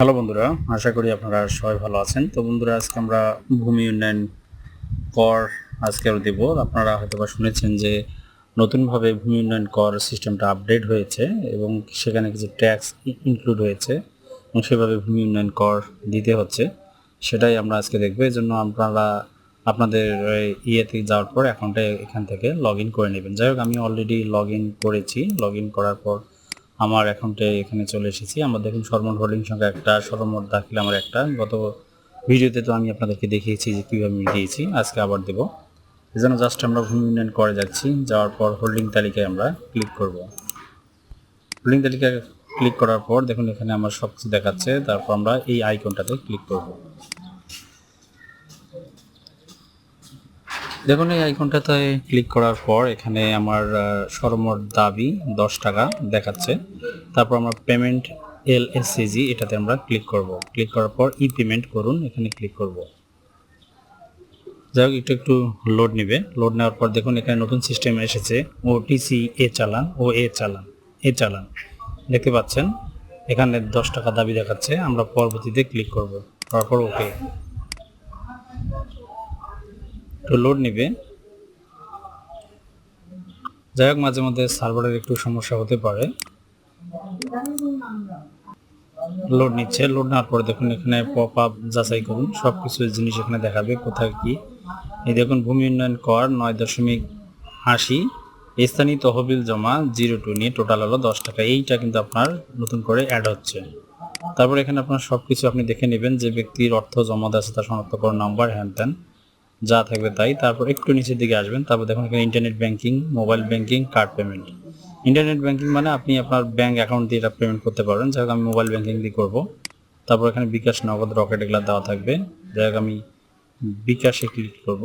Hello বন্ধুরা, আশা করি আপনারা সবাই ভালো আছেন। তো বন্ধুরা, আজকে আমরা ভূমি উন্নয়ন কর দেব। আপনারা হয়তোবা শুনেছেন যে নতুনভাবে ভূমি উন্নয়ন কর সিস্টেমটা আপডেট হয়েছে এবং সেখানে কিছু ট্যাক্স ইনক্লুড হয়েছে এবং সেভাবে ভূমি উন্নয়ন কর দিতে হচ্ছে। সেটাই আমরা আজকে দেখব। এই জন্য আপনারা আপনাদের ইয়েতে যাওয়ার পর অ্যাকাউন্টে এখান থেকে লগ ইন করে নেবেন। যাই হোক, আমি অলরেডি লগ ইন করেছি। লগ ইন করার পর আমার অ্যাকাউন্টে এখানে চলে এসেছি। আমরা দেখুন সর্বমোট হোল্ডিং সংখ্যা একটা, সর্বমোট দাখিল আমার একটা। গত ভিডিওতে তো আমি আপনাদেরকে দেখিয়েছি যে কীভাবে আমি দিয়েছি, আজকে আবার দেবো। এই জন্য জাস্ট আমরা ভূমি উন্নয়ন করে যাচ্ছি। যাওয়ার পর হোল্ডিং তালিকায় আমরা ক্লিক করব। হোল্ডিং তালিকায় ক্লিক করার পর দেখুন এখানে আমার সব কিছু দেখাচ্ছে। তারপর আমরা এই আইকনটাতে ক্লিক করব। দেখুন এই আইকনটাতে ক্লিক করার পর এখানে আমার সর্বমোট দাবি 10 টাকা দেখাচ্ছে। তারপর আমরা পেমেন্ট LSCG এটাতে আমরা ক্লিক করব। ক্লিক করার পর ই পেমেন্ট করুন এখানে ক্লিক করব। যাই হোক, একটু লোড নেবে। লোড নেওয়ার পর দেখুন এখানে নতুন সিস্টেম এসেছে, OTC এ চালান দেখতে পাচ্ছেন। এখানে 10 টাকা দাবি দেখাচ্ছে। আমরা পরবর্তীতে ক্লিক করব। তারপর ওকে, একটু লোড নেবে। যাই হোক, মাঝে মধ্যে সার্ভারের একটু সমস্যা হতে পারে। লোড নিচ্ছে। লোড নেওয়ার পরে দেখুন এখানে পপ আপ যাচাই করুন, সব কিছু জিনিস এখানে দেখাবে কোথায় কি। এই দেখুন ভূমি উন্নয়ন কর 9.80, স্থানীয় তহবিল জমা 02 নিয়ে টোটাল হলো 10 টাকা। এইটা কিন্তু আপনার নতুন করে অ্যাড হচ্ছে। তারপর এখানে আপনার সব কিছু আপনি দেখে নেবেন, যে ব্যক্তির অর্থ জমা আছে তার শনাক্তকরণ নাম্বার, হ্যান ত্যান যা থাকবে তাই। তারপর একটু নিচের দিকে আসবেন। তারপর দেখুন এখানে internet banking, mobile banking, card payment. Internet banking মানে আপনি আপনার ব্যাংক অ্যাকাউন্ট দিয়ে এটা পেমেন্ট করতে পারবেন। যাই হোক, আমি মোবাইল ব্যাংকিং দিয়ে করবো। তারপর এখানে বিকাশ, নগদ, রকেট এগুলো দেওয়া থাকবে। যাই হোক, আমি বিকাশে ক্লিক করব।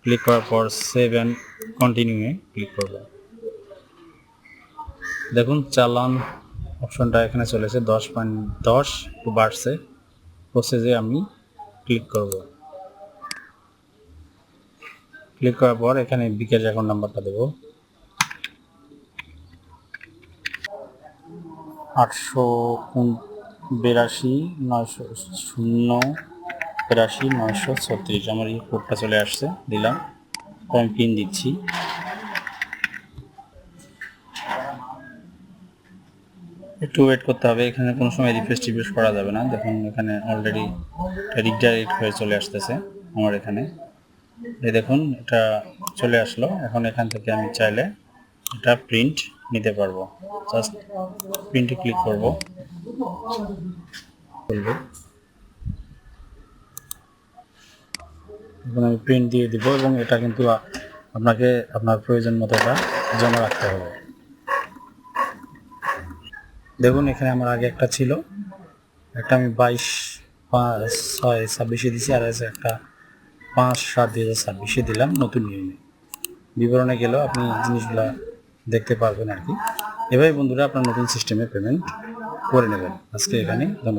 ক্লিক করার পর সেভ অ্যান্ড কন্টিনিউয়ে ক্লিক করব। দেখুন চালান অপশনটা এখানে চলেছে 10.10 একটু বাড়ছে। প্রসেসে আমি ক্লিক করব। ক্লিক করার পর এখানে বিকাশ অ্যাকাউন্ট নাম্বারটা দেবো 882-900-936। আমার এই কোডটা চলে আসছে, দিলাম। আমি পিন দিচ্ছি। একটু ওয়েট করতে হবে। এখানে কোনো সময় রিফ্রেশ করা যাবে না। দেখুন এখানে অলরেডি রিডাইরেক্ট হয়ে চলে আসতেছে আমার এখানে। এই দেখুন এটা চলে আসলো। এখন এখান থেকে আমি চাইলে এটা প্রিন্ট নিতে পারবো। জাস্ট প্রিন্টে ক্লিক করব। এখন আমি প্রিন্ট দিয়ে দিব এবং এটা কিন্তু আপনাকে আপনার প্রয়োজন মতো এটা জমা রাখতে হবে। দেখুন এখানে আমার আগে একটা ছিল, একটা আমি 22/6/26 দিছি, আর আছে একটা 5/7/2026 দিলাম নতুন নিয়মে। বিবরণে গেলেও আপনি জিনিসগুলা দেখতে পারবেন আর কি। এভাবে বন্ধুরা আপনার নতুন সিস্টেমে পেমেন্ট করে নেবেন। আজকে এখানে ধন্যবাদ।